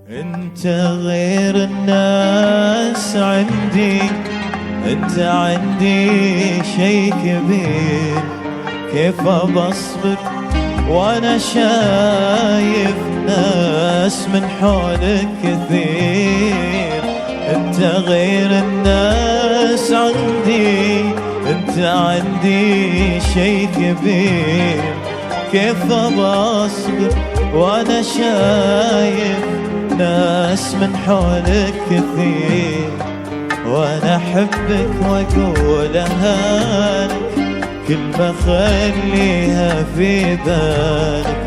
انت غير الناس عندي، انت عندي شي كبير. كيف بصبر وانا شايف ناس من حولك كثير. انت غير الناس عندي، انت عندي شي كبير. كيف بصبر وانا شايف ناس من حولك كثير. وانا احبك واقولها لك، كلمة خليها في بالك.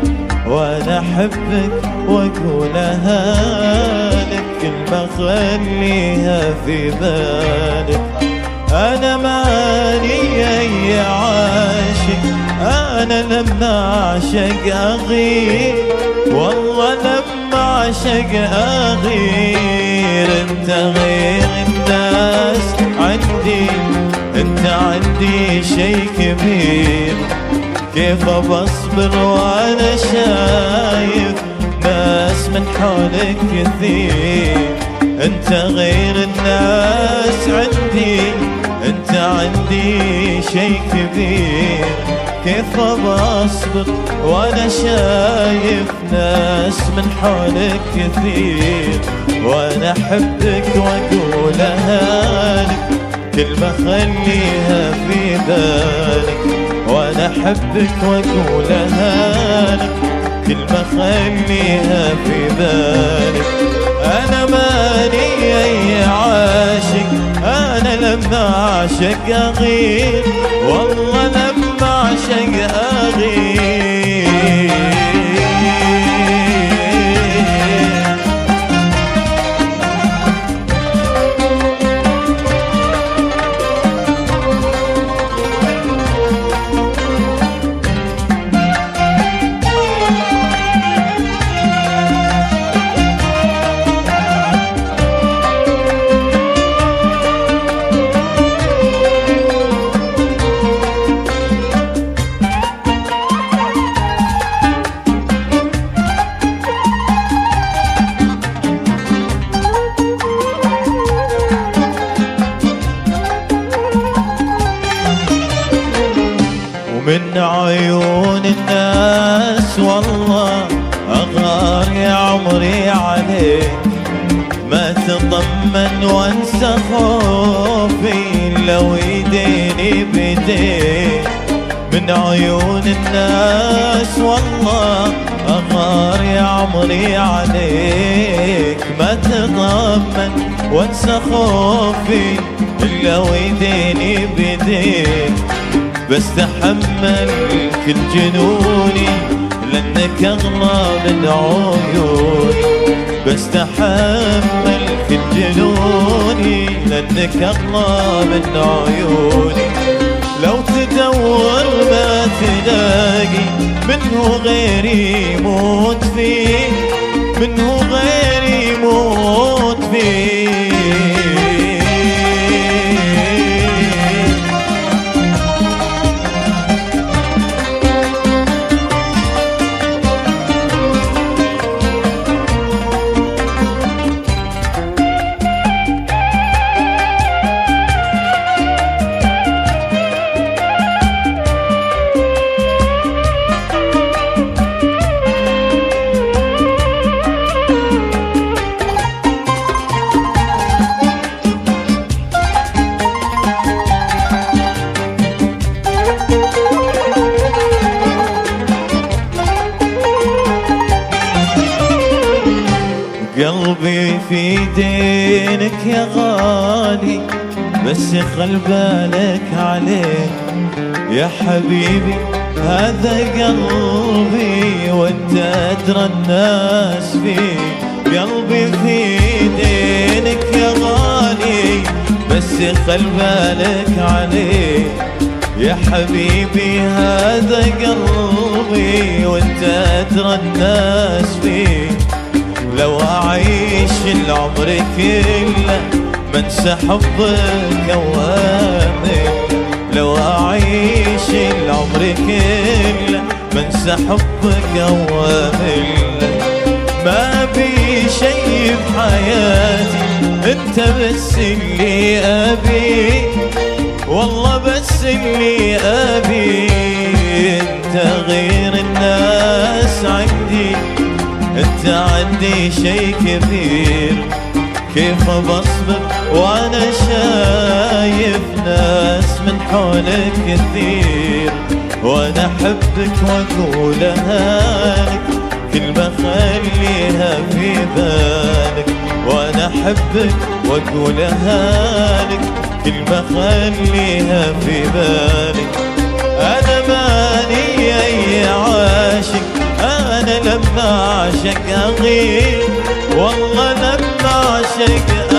وانا احبك واقولها لك، كلمة خليها في بالك. انا ماني اي عاشق، انا لما اعشق اغير، والله لما اعشق اغير. انت غير الناس عندي، انت عندي شي كبير. كيف بصبر وانا شايف ناس من حولك كثير. انت غير الناس عندي، انت عندي شي كبير. كيف بصبر وانا شايف ناس من حولك كثير. وانا احبك واقولها لك، كلمة خليها في بالك. وانا احبك واقولها لك، كلمة خليها في بالك. انا ماني اي عاشق، انا لما اعشق اغير، والله لما اعشق اغير. ومن عيون الناس والله أغار يا عمري عليك. ما تطمن وانسى خوفي لو يديني بيديك. من عيون الناس والله أغار يا عمري عليك. ما تطمن وانسى خوفي لو يديني بيديك. بس تحمل كل جنوني لأنك أغلى من عيوني. بس تحمل كل جنوني لأنك أغلى من عيوني. لو تدور ما تلاقي منه غيري يموت فيه، منه غيري يموت فيه. قلبي في دينك يا غالي، بس خل بالك عليه يا حبيبي. هذا قلبي وانت ادرى الناس فيه. قلبي في دينك يا غالي، بس خل بالك عليه يا حبيبي. هذا قلبي وانت ادرى الناس فيه. لو أعيش العمر كله ما انسى حبك أوامر. لو أعيش العمر كله ما انسى حبك أوامر. ما بي شي بحياتي، انت بس اللي ابي، والله بس اللي ابي. انت غير الناس عندي، انت عندي شي كبير. كيف بصبر وانا شايف ناس من حولك كثير، وانا احبك واقولها لك، كلمة خليها في بالك. وانا احبك واقولها لك، كلمة خليها في بالك. انا ماني اي عاشق، انا لما اعشق اغير، والله لما اعشق